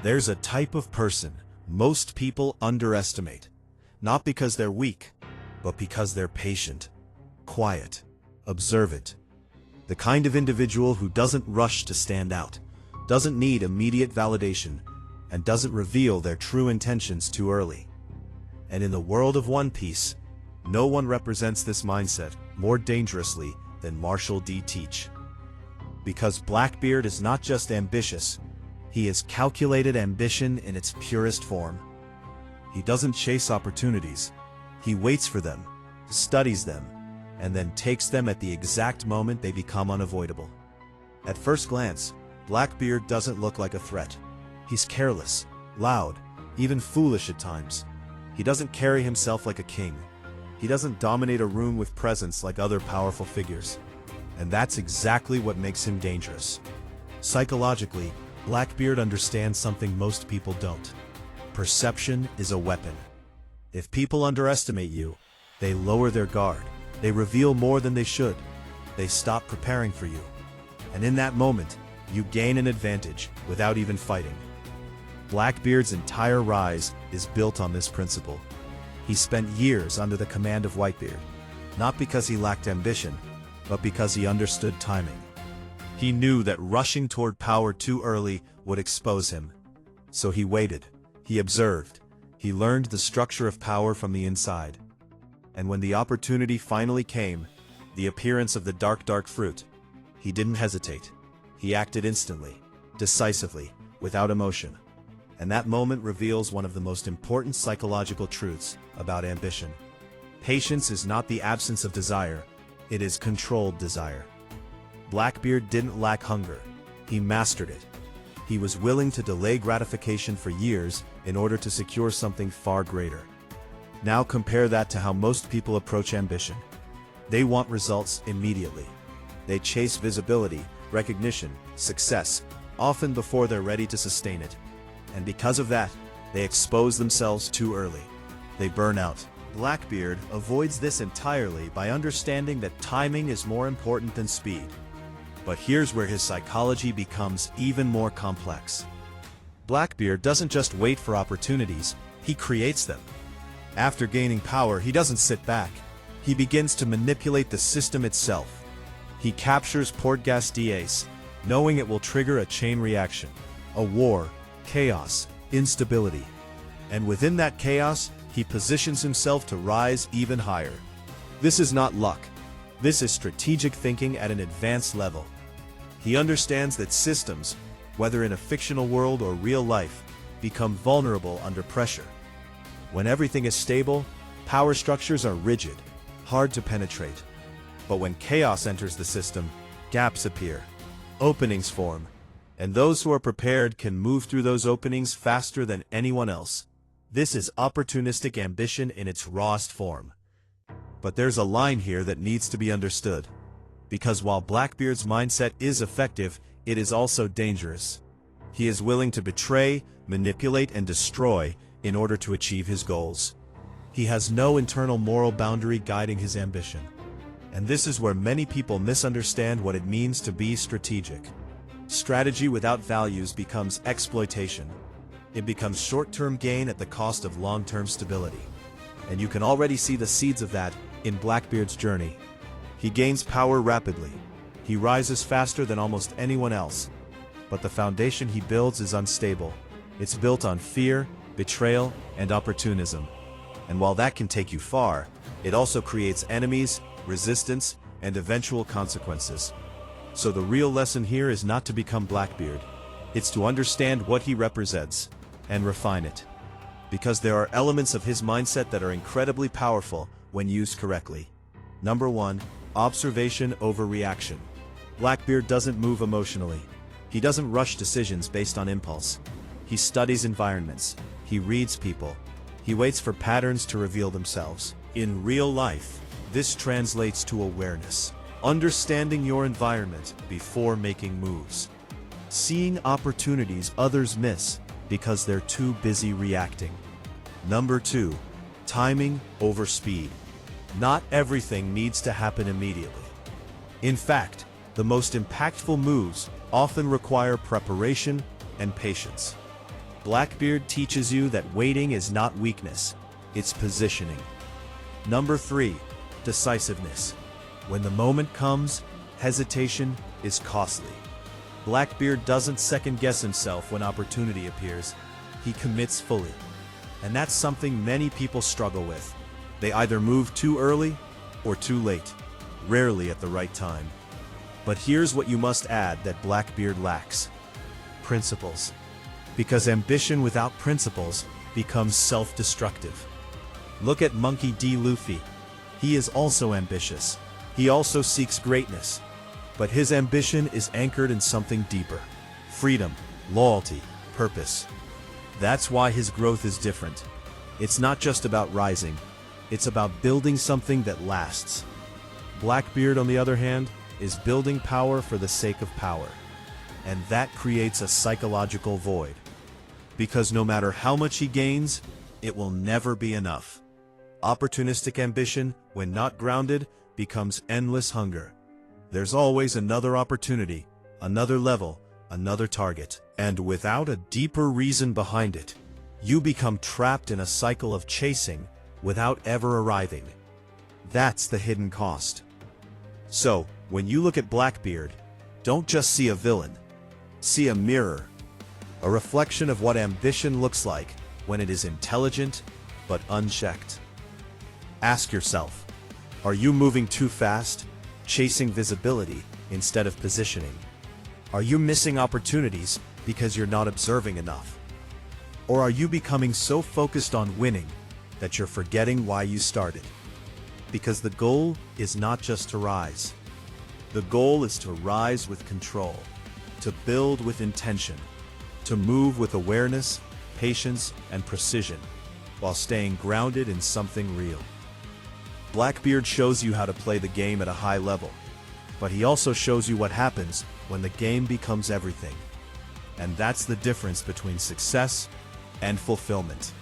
There's a type of person most people underestimate, not because they're weak, but because they're patient, quiet, observant. The kind of individual who doesn't rush to stand out, doesn't need immediate validation, and doesn't reveal their true intentions too early. And in the world of One Piece, no one represents this mindset more dangerously than Marshall D. Teach. Because Blackbeard is not just ambitious, he is calculated ambition in its purest form. He doesn't chase opportunities, he waits for them, studies them, and then takes them at the exact moment they become unavoidable. At first glance, Blackbeard doesn't look like a threat. He's careless, loud, even foolish at times. He doesn't carry himself like a king. He doesn't dominate a room with presence like other powerful figures. And that's exactly what makes him dangerous. Psychologically, Blackbeard understands something most people don't. Perception is a weapon. If people underestimate you, they lower their guard. They reveal more than they should. They stop preparing for you. And in that moment, you gain an advantage without even fighting. Blackbeard's entire rise is built on this principle. He spent years under the command of Whitebeard, not because he lacked ambition, but because he understood timing. He knew that rushing toward power too early would expose him. So he waited, he observed, he learned the structure of power from the inside. And when the opportunity finally came, the appearance of the dark fruit, he didn't hesitate. He acted instantly, decisively, without emotion. And that moment reveals one of the most important psychological truths about ambition. Patience is not the absence of desire, it is controlled desire. Blackbeard didn't lack hunger, he mastered it. He was willing to delay gratification for years in order to secure something far greater. Now compare that to how most people approach ambition. They want results immediately. They chase visibility, recognition, success, often before they're ready to sustain it. And because of that, they expose themselves too early. They burn out. Blackbeard avoids this entirely by understanding that timing is more important than speed. But here's where his psychology becomes even more complex. Blackbeard doesn't just wait for opportunities, he creates them. After gaining power, he doesn't sit back. He begins to manipulate the system itself. He captures Port Gastiace, knowing it will trigger a chain reaction, a war, chaos, instability. And within that chaos, he positions himself to rise even higher. This is not luck. This is strategic thinking at an advanced level. He understands that systems, whether in a fictional world or real life, become vulnerable under pressure. When everything is stable, power structures are rigid, hard to penetrate. But when chaos enters the system, gaps appear, openings form, and those who are prepared can move through those openings faster than anyone else. This is opportunistic ambition in its rawest form. But there's a line here that needs to be understood. Because while Blackbeard's mindset is effective, it is also dangerous. He is willing to betray, manipulate, and destroy in order to achieve his goals. He has no internal moral boundary guiding his ambition. And this is where many people misunderstand what it means to be strategic. Strategy without values becomes exploitation. It becomes short-term gain at the cost of long-term stability. And you can already see the seeds of that in Blackbeard's journey. He gains power rapidly. He rises faster than almost anyone else. But the foundation he builds is unstable. It's built on fear, betrayal, and opportunism. And while that can take you far, it also creates enemies, resistance, and eventual consequences. So the real lesson here is not to become Blackbeard. It's to understand what he represents and refine it. Because there are elements of his mindset that are incredibly powerful when used correctly. Number 1, observation over reaction. Blackbeard doesn't move emotionally. He doesn't rush decisions based on impulse. He studies environments. He reads people. He waits for patterns to reveal themselves. In real life, this translates to awareness. Understanding your environment before making moves. Seeing opportunities others miss because they're too busy reacting. Number 2, timing over speed. Not everything needs to happen immediately. In fact, the most impactful moves often require preparation and patience. Blackbeard teaches you that waiting is not weakness, it's positioning. Number 3. Decisiveness. When the moment comes, hesitation is costly. Blackbeard doesn't second-guess himself when opportunity appears. He commits fully. And that's something many people struggle with. They either move too early or too late, rarely at the right time. But here's what you must add that Blackbeard lacks: principles. Because ambition without principles becomes self-destructive. Look at Monkey D. Luffy. He is also ambitious. He also seeks greatness. But his ambition is anchored in something deeper: freedom, loyalty, purpose. That's why his growth is different. It's not just about rising, it's about building something that lasts. Blackbeard, on the other hand, is building power for the sake of power. And that creates a psychological void. Because no matter how much he gains, it will never be enough. Opportunistic ambition, when not grounded, becomes endless hunger. There's always another opportunity, another level, another target. And without a deeper reason behind it, you become trapped in a cycle of chasing without ever arriving. That's the hidden cost. So, when you look at Blackbeard, don't just see a villain. See a mirror. A reflection of what ambition looks like when it is intelligent but unchecked. Ask yourself, are you moving too fast, chasing visibility instead of positioning? Are you missing opportunities because you're not observing enough? Or are you becoming so focused on winning that you're forgetting why you started? Because the goal is not just to rise. The goal is to rise with control, to build with intention, to move with awareness, patience, and precision, while staying grounded in something real. Blackbeard shows you how to play the game at a high level, but he also shows you what happens when the game becomes everything. And that's the difference between success and fulfillment.